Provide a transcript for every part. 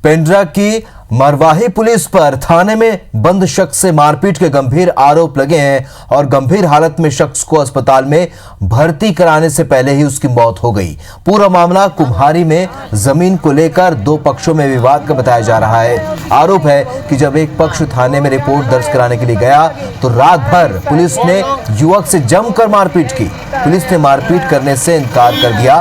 पेंड्रा की मरवाही पुलिस पर थाने में बंद शख्स से मारपीट के गंभीर आरोप लगे हैं और गंभीर हालत में शख्स को अस्पताल में भर्ती कराने से पहले ही उसकी मौत हो गई। पूरा मामला कुम्हारी में जमीन को लेकर दो पक्षों में विवाद का बताया जा रहा है। आरोप है कि जब एक पक्ष थाने में रिपोर्ट दर्ज कराने के लिए गया तो रात भर पुलिस ने युवक से जमकर मारपीट की। पुलिस ने मारपीट करने से इनकार कर दिया।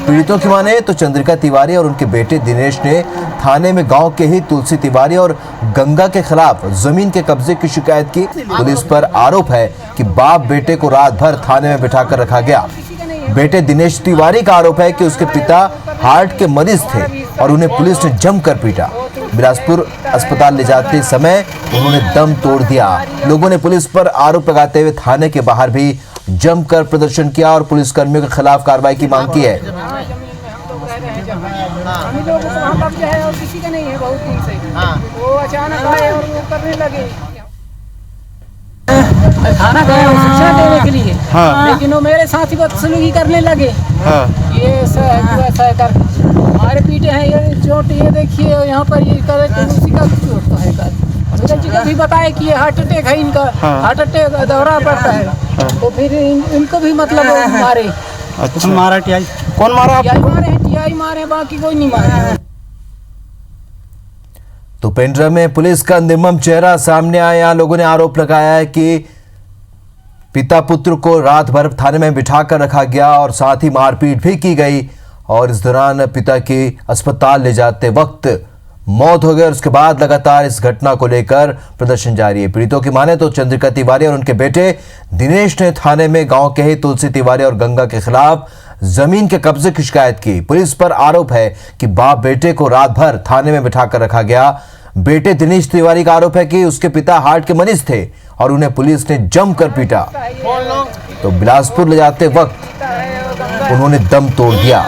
पीड़ितों की माने तो चंद्रिका तिवारी और उनके बेटे दिनेश ने थाने में गांव के ही तुलसी तिवारी और गंगा के खिलाफ जमीन के कब्जे की शिकायत की। पुलिस पर आरोप है कि बाप बेटे को रात भर थाने में बिठाकर रखा गया। बेटे दिनेश तिवारी का आरोप है कि उसके पिता हार्ट के मरीज थे और उन्हें पुलिस ने जमकर पीटा। बिलासपुर अस्पताल ले जाते समय उन्होंने दम तोड़ दिया। लोगों ने पुलिस पर आरोप लगाते हुए थाने के बाहर भी जमकर प्रदर्शन किया और पुलिसकर्मियों के खिलाफ कार्रवाई की मांग की है। हम लोगों को वहाँ कब्जा है और किसी का नहीं है बहुत दिन से। वो अचानक आए और वो करने लगे। थाना गए शिक्षा देने के लिए, लेकिन वो मेरे साथ ही बदसलूकी करने लगे। ये ऐसा कर हमारे पीटे हैं, ये चोट ये देखिए यहाँ पर ये करे तो उसी का चोट तो है कर जी का भी बताए कि ये हार्ट अटैक है इनका, हार्ट अटैक दौरा पड़ता है। तो फिर इनको भी मतलब मारे। अच्छा मारा टीआई? कौन मारा आपको? टीआई मारे, बाकी कोई नहीं मारा। तो पेंड्रा में पुलिस का निर्मम चेहरा सामने आया। लोगों ने आरोप लगाया है कि पिता पुत्र को रात भर थाने में बिठाकर रखा गया और साथ ही मारपीट भी की गई और इस दौरान पिता की अस्पताल ले जाते वक्त मौत हो गई। और उसके बाद लगातार इस घटना को लेकर प्रदर्शन जारी है। पीड़ितों की माने तो चंद्रिका तिवारी और उनके बेटे दिनेश ने थाने में गांव के ही तुलसी तिवारी और गंगा के खिलाफ जमीन के कब्जे की शिकायत की। पुलिस पर आरोप है कि बाप बेटे को रात भर थाने में बिठाकर रखा गया। बेटे दिनेश तिवारी का आरोप है कि उसके पिता हार्ट के मरीज थे और उन्हें पुलिस ने जमकर पीटा। तो बिलासपुर ले जाते वक्त उन्होंने दम तोड़ दिया।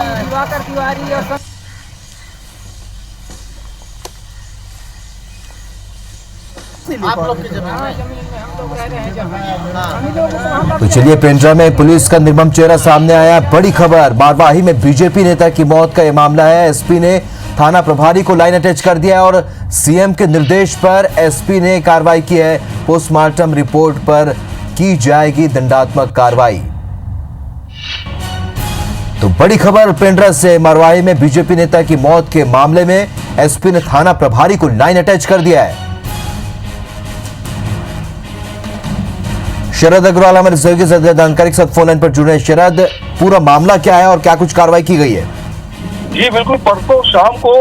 तो चलिए, पेंड्रा में पुलिस का निर्मम चेहरा सामने आया। बड़ी खबर, मरवाही में बीजेपी नेता की मौत का यह मामला है। एसपी ने थाना प्रभारी को लाइन अटैच कर दिया और सीएम के निर्देश पर एसपी ने कार्रवाई की है। पोस्टमार्टम रिपोर्ट पर की जाएगी दंडात्मक कार्रवाई। तो बड़ी खबर पेंड्रा से, मरवाही में बीजेपी नेता की मौत के मामले में एसपी ने थाना प्रभारी को लाइन अटैच कर दिया है। शरद अग्रवाल हमारे सहयोगी से जानकारी के साथ फोन लाइन पर जुड़े हैं। शरद, पूरा मामला क्या है और क्या कुछ कार्रवाई की गई है? जी बिल्कुल, परसों शाम को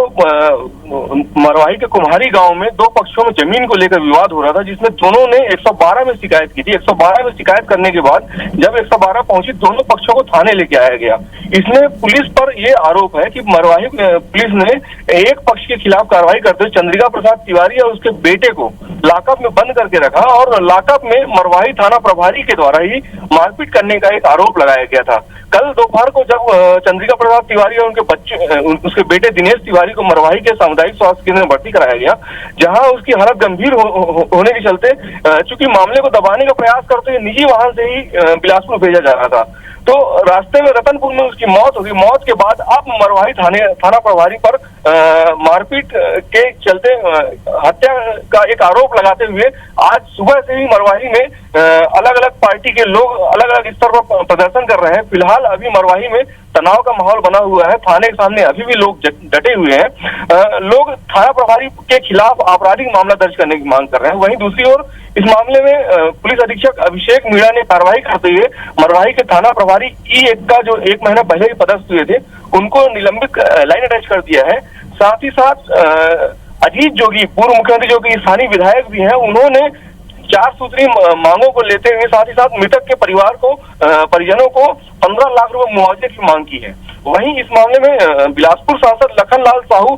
मरवाही के कुम्हारी गांव में दो पक्षों में जमीन को लेकर विवाद हो रहा था, जिसमें दोनों ने 112 में शिकायत की थी। 112 में शिकायत करने के बाद जब 112 पहुंची, दोनों पक्षों को थाने लेके आया गया। इसमें पुलिस पर यह आरोप है कि मरवाही पुलिस ने एक पक्ष के खिलाफ कार्रवाई करते हुए चंद्रिका प्रसाद तिवारी और उसके बेटे को लॉकअप में बंद करके रखा और लॉकअप में मरवाही थाना प्रभारी के द्वारा ही मारपीट करने का एक आरोप लगाया गया था। कल दोपहर को जब चंद्रिका प्रसाद तिवारी और उनके बच्चे उसके बेटे दिनेश तिवारी को मरवाही के सामुदायिक स्वास्थ्य केंद्र में भर्ती कराया गया, जहां उसकी हालत गंभीर होने के चलते चूंकि मामले को दबाने का प्रयास करते हुए निजी वाहन से ही बिलासपुर भेजा जा रहा था। तो रास्ते में रतनपुर में उसकी मौत होगी। मौत के बाद अब मरवाही थाना प्रभारी पर मारपीट के चलते हत्या का एक आरोप लगाते हुए आज सुबह से ही मरवाही में अलग अलग पार्टी के लोग अलग अलग स्तर पर प्रदर्शन कर रहे हैं। फिलहाल अभी मरवाही में तनाव का माहौल बना हुआ है। थाने के सामने अभी भी लोग डटे हुए हैं। लोग थाना प्रभारी के खिलाफ आपराधिक मामला दर्ज करने की मांग कर रहे हैं। वहीं दूसरी ओर इस मामले में पुलिस अधीक्षक अभिषेक मीणा ने कार्रवाई करते हुए मरवाही के थाना प्रभारी E1 का जो 1 महीना पहले ही पदस्थ हुए थे, उनको निलंबित लाइन अटैच कर दिया है। साथ ही साथ अजीत जोगी, पूर्व मुख्यमंत्री जो कि स्थानीय विधायक भी हैं, उन्होंने 4 सूत्री मांगों को लेते हुए साथ ही साथ मृतक के परिवार को परिजनों को 15 लाख रुपए मुआवजे की मांग की है। वहीं इस मामले में बिलासपुर सांसद लखनलाल साहू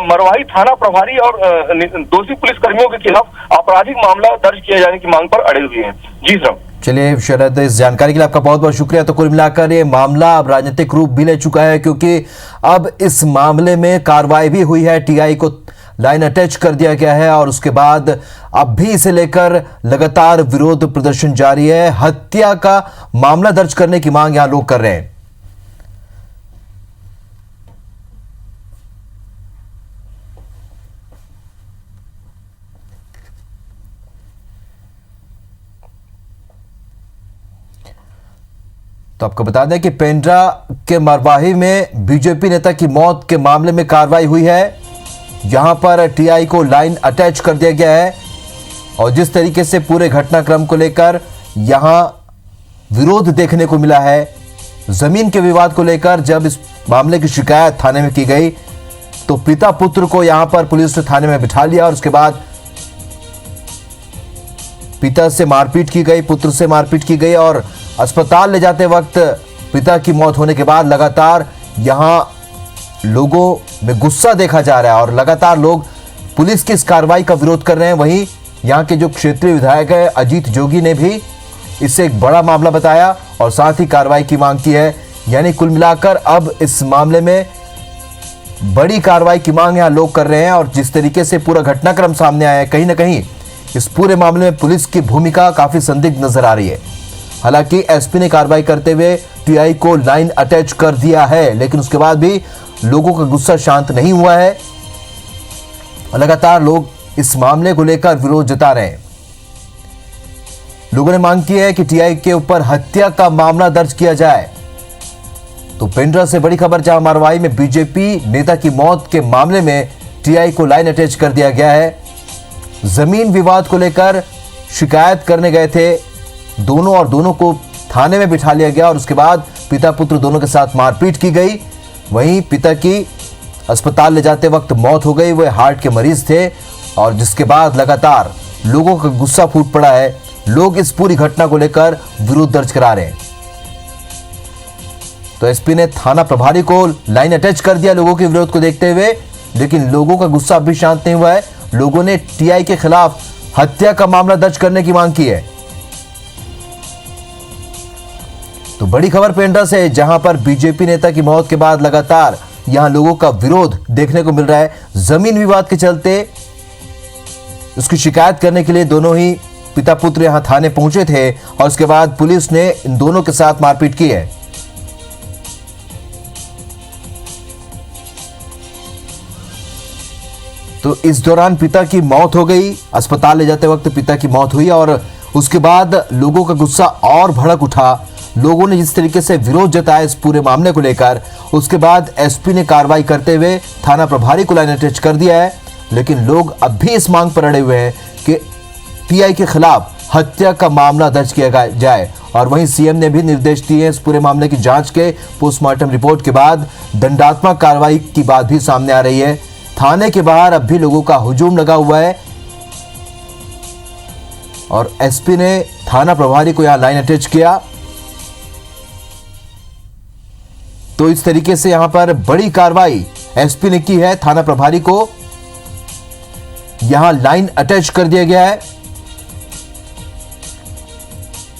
मरवाही थाना प्रभारी और दोषी पुलिस कर्मियों के खिलाफ आपराधिक मामला दर्ज किए जाने की मांग पर अड़े हुए हैं। जी सर। चलिए शरद, इस जानकारी के लिए आपका बहुत बहुत शुक्रिया। तो कुल मिलाकर ये मामला अब राजनीतिक रूप भी ले चुका है, क्योंकि अब इस मामले में कार्रवाई भी हुई है। टीआई को लाइन अटैच कर दिया गया है और उसके बाद अब भी इसे लेकर लगातार विरोध प्रदर्शन जारी है। हत्या का मामला दर्ज करने की मांग यहां लोग कर रहे हैं। तो आपको बता दें कि पेंड्रा के मरवाही में बीजेपी नेता की मौत के मामले में कार्रवाई हुई है। यहां पर टीआई को लाइन अटैच कर दिया गया है और जिस तरीके से पूरे घटनाक्रम को लेकर यहां विरोध देखने को मिला है, जमीन के विवाद को लेकर जब इस मामले की शिकायत थाने में की गई तो पिता पुत्र को यहां पर पुलिस ने थाने में बिठा लिया और उसके बाद पिता से मारपीट की गई, पुत्र से मारपीट की गई और अस्पताल ले जाते वक्त पिता की मौत होने के बाद लगातार यहां लोगों में गुस्सा देखा जा रहा है और लगातार लोग पुलिस की इस कार्रवाई का विरोध कर रहे हैं। वहीं यहां के जो क्षेत्रीय विधायक है अजीत जोगी ने भी इसे एक बड़ा मामला बताया और साथ ही कार्रवाई की मांग की है। यानी कुल मिलाकर अब इस मामले में बड़ी कार्रवाई की मांग यहां लोग कर रहे हैं और जिस तरीके से पूरा घटनाक्रम सामने आया है, कहीं ना कहीं इस पूरे मामले में पुलिस की भूमिका काफी संदिग्ध नजर आ रही है। हालांकि एसपी ने कार्रवाई करते हुए टीआई को लाइन अटैच कर दिया है, लेकिन उसके बाद भी लोगों का गुस्सा शांत नहीं हुआ है। लगातार लोग इस मामले को लेकर विरोध जता रहे हैं। लोगों ने मांग की है कि टीआई के ऊपर हत्या का मामला दर्ज किया जाए। तो पेंड्रा से बड़ी खबर, जहां मरवाही में बीजेपी नेता की मौत के मामले में टीआई को लाइन अटैच कर दिया गया है। जमीन विवाद को लेकर शिकायत करने गए थे दोनों और दोनों को थाने में बिठा लिया गया और उसके बाद पिता पुत्र दोनों के साथ मारपीट की गई। वहीं पिता की अस्पताल ले जाते वक्त मौत हो गई, वे हार्ट के मरीज थे और जिसके बाद लगातार लोगों का गुस्सा फूट पड़ा है। लोग इस पूरी घटना को लेकर विरोध दर्ज करा रहे हैं। तो एसपी ने थाना प्रभारी को लाइन अटैच कर दिया लोगों के विरोध को देखते हुए, लेकिन लोगों का गुस्सा अभी शांत नहीं हुआ है। लोगों ने टीआई के खिलाफ हत्या का मामला दर्ज करने की मांग की है। तो बड़ी खबर पेंड्रा से, जहां पर बीजेपी नेता की मौत के बाद लगातार यहां लोगों का विरोध देखने को मिल रहा है। जमीन विवाद के चलते उसकी शिकायत करने के लिए दोनों ही पिता पुत्र यहां थाने पहुंचे थे और उसके बाद पुलिस ने इन दोनों के साथ मारपीट की है। तो इस दौरान पिता की मौत हो गई, अस्पताल ले जाते वक्त पिता की मौत हुई और उसके बाद लोगों का गुस्सा और भड़क उठा। लोगों ने जिस तरीके से विरोध जताया इस पूरे मामले को लेकर, उसके बाद एसपी ने कार्रवाई करते हुए थाना प्रभारी को लाइन अटैच कर दिया है। लेकिन लोग अब भी इस मांग पर अड़े हुए हैं कि टीआई के खिलाफ हत्या का मामला दर्ज किया जाए और वहीं सीएम ने भी निर्देश दिए हैं इस पूरे मामले की जांच के पोस्टमार्टम रिपोर्ट के बाद दंडात्मक कार्रवाई की बात भी सामने आ रही है। थाने के बाहर अब भी लोगों का हुजूम लगा हुआ है और एसपी ने थाना प्रभारी को यहां लाइन अटैच किया। तो इस तरीके से यहां पर बड़ी कार्रवाई एसपी ने की है। थाना प्रभारी को यहां लाइन अटैच कर दिया गया है।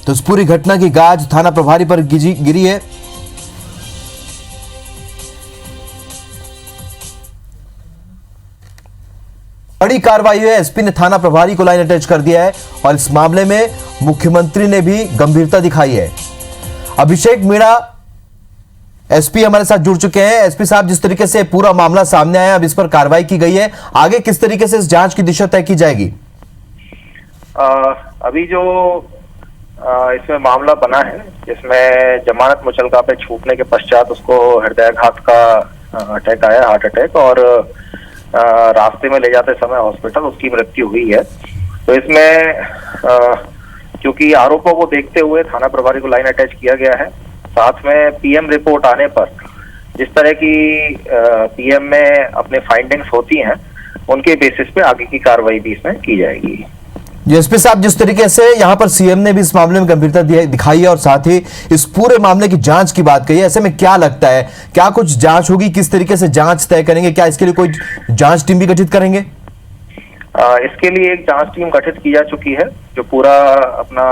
तो इस पूरी घटना की गाज थाना प्रभारी पर गिरी है। बड़ी कार्रवाई है, एसपी ने थाना प्रभारी को लाइन अटैच कर दिया है और इस मामले में मुख्यमंत्री ने भी गंभीरता दिखाई है। अभिषेक मीणा एसपी हमारे साथ जुड़ चुके हैं। एसपी साहब, जिस तरीके से पूरा मामला सामने आया, अब इस पर कार्रवाई की गई है, आगे किस तरीके से इस जांच की दिशा तय की जाएगी? अभी जो इसमें मामला बना है, जिसमें जमानत मुचलका पे छूटने के पश्चात उसको हृदयाघात का अटैक आया, हार्ट अटैक, और रास्ते में ले जाते समय हॉस्पिटल उसकी मृत्यु हुई है। तो इसमें क्योंकि आरोपों को देखते हुए थाना प्रभारी को लाइन अटैच किया गया है। साथ में पीएम रिपोर्ट आने पर जिस तरह की पीएम में अपने फाइंडिंग्स होती हैं, उनके बेसिस पे आगे की कार्रवाई भी इसमें की जाएगी। एसपी साहब, जिस तरीके से यहां पर सीएम ने भी इस मामले में गंभीरता दिखाई है और साथ ही इस पूरे मामले की जांच की बात कही है, ऐसे में क्या लगता है, क्या कुछ जांच होगी? किस तरीके से जांच तय करेंगे? क्या इसके लिए कोई जांच टीम भी गठित करेंगे? इसके लिए एक जांच टीम गठित की जा चुकी है, जो पूरा अपना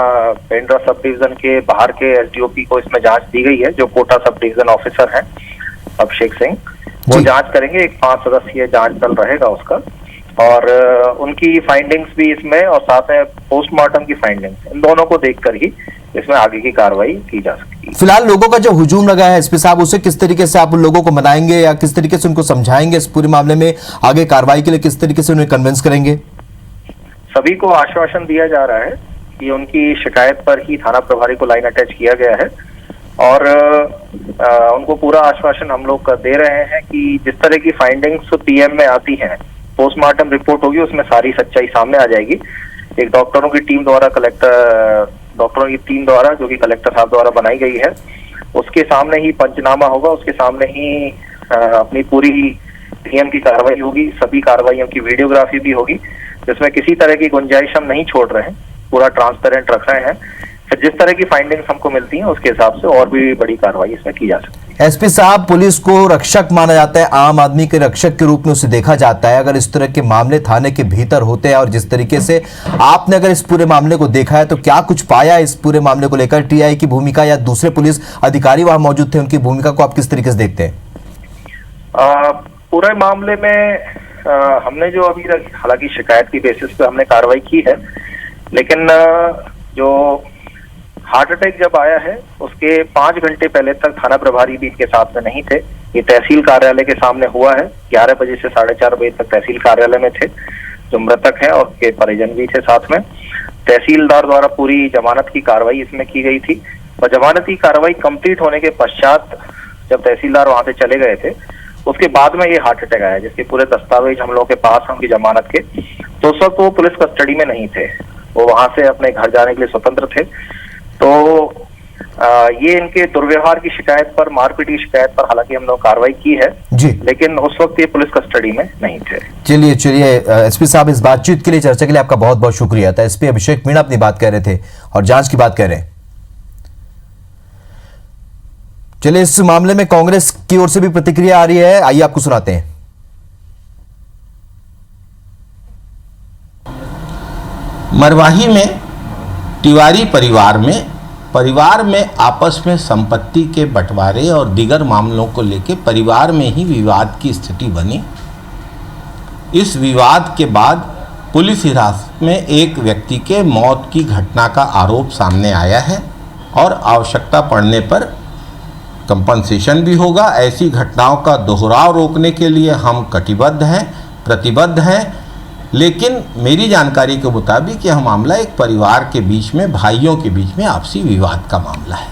पेंड्रा सब डिवीजन के बाहर के एसडीओपी को इसमें जांच दी गई है, जो कोटा सब डिवीजन ऑफिसर हैं अभिषेक सिंह, वो जांच करेंगे। एक 5 सदस्यीय जांच दल रहेगा उसका, और उनकी फाइंडिंग्स भी इसमें, और साथ में पोस्टमार्टम की फाइंडिंग्स, इन दोनों को देखकर ही इसमें आगे की कार्रवाई की जा सकती है। फिलहाल लोगों का जो हुजूम लगा है एसपी साहब, उसे किस तरीके से आप उन लोगों को मनाएंगे या किस तरीके से उनको समझाएंगे इस पूरे मामले में आगे कार्रवाई के लिए, किस तरीके से उन्हें कन्विंस करेंगे? सभी को आश्वासन दिया जा रहा है कि उनकी शिकायत पर ही थाना प्रभारी को लाइन अटैच किया गया है और उनको पूरा आश्वासन हम लोग दे रहे हैं कि जिस तरह की फाइंडिंग्स पीएम में आती हैं, पोस्टमार्टम रिपोर्ट होगी, उसमें सारी सच्चाई सामने आ जाएगी। एक डॉक्टरों की टीम द्वारा जो कि कलेक्टर साहब द्वारा बनाई गई है, उसके सामने ही पंचनामा होगा, उसके सामने ही अपनी पूरी पीएम की कार्रवाई होगी, सभी कार्रवाइयों की वीडियोग्राफी भी होगी, जिसमें किसी तरह की गुंजाइश हम नहीं छोड़ रहे हैं, पूरा ट्रांसपेरेंट रख रहे हैं। फिर जिस तरह की फाइंडिंग्स हमको मिलती हैं उसके हिसाब से और भी बड़ी कार्रवाई इसमें की जा सकती है। एसपी साहब, पुलिस को रक्षक माना जाता है, आम आदमी के रक्षक के रूप में उसे देखा जाता है। अगर इस तरह के मामले थाने के भीतर होते हैं और जिस तरीके से आपने अगर इस पूरे मामले को देखा है, तो क्या कुछ पाया इस पूरे मामले को लेकर? टीआई की भूमिका या दूसरे पुलिस अधिकारी वहां मौजूद थे, उनकी भूमिका को आप किस तरीके से देखते हैं? पूरे मामले में हमने जो अभी हालांकि शिकायत की बेसिस पे हमने कार्रवाई की है, लेकिन जो हार्ट अटैक जब आया है उसके 5 घंटे पहले तक थाना प्रभारी भी इनके साथ में नहीं थे। ये तहसील कार्यालय के सामने हुआ है। 11 बजे से 4:30 बजे तक तहसील कार्यालय में थे जो मृतक हैं, और के परिजन भी थे साथ में। तहसीलदार द्वारा पूरी जमानत की कार्रवाई इसमें की गई थी, और जमानत की कार्रवाई कंप्लीट होने के पश्चात जब तहसीलदार वहां से चले गए थे, उसके बाद में ये हार्ट अटैक आया, जिसके पूरे दस्तावेज हम लोगों के पास हैं उनकी जमानत के। तो उस वक्त वो पुलिस कस्टडी में नहीं थे, वो वहां से अपने घर जाने के लिए स्वतंत्र थे। तो ये इनके दुर्व्यवहार की शिकायत पर, मारपीट की शिकायत पर हालांकि हम लोग कार्रवाई की है जी, लेकिन उस वक्त ये पुलिस कस्टडी में नहीं थे। चलिए एसपी साहब, इस बातचीत के लिए, चर्चा के लिए आपका बहुत बहुत शुक्रिया था। एसपी अभिषेक मीणा अपनी बात कह रहे थे और जांच की बात कह रहे हैं। चलिए, इस मामले में कांग्रेस की ओर से भी प्रतिक्रिया आ रही है, आइए आपको सुनाते हैं। मरवाही में तिवारी परिवार में आपस में संपत्ति के बंटवारे और दीगर मामलों को लेकर परिवार में ही विवाद की स्थिति बनी। इस विवाद के बाद पुलिस हिरासत में एक व्यक्ति के मौत की घटना का आरोप सामने आया है, और आवश्यकता पड़ने पर कंपनसेशन भी होगा। ऐसी घटनाओं का दोहराव रोकने के लिए हम कटिबद्ध हैं, प्रतिबद्ध हैं। लेकिन मेरी जानकारी के मुताबिक यह मामला एक परिवार के बीच में, भाइयों के बीच में आपसी विवाद का मामला है।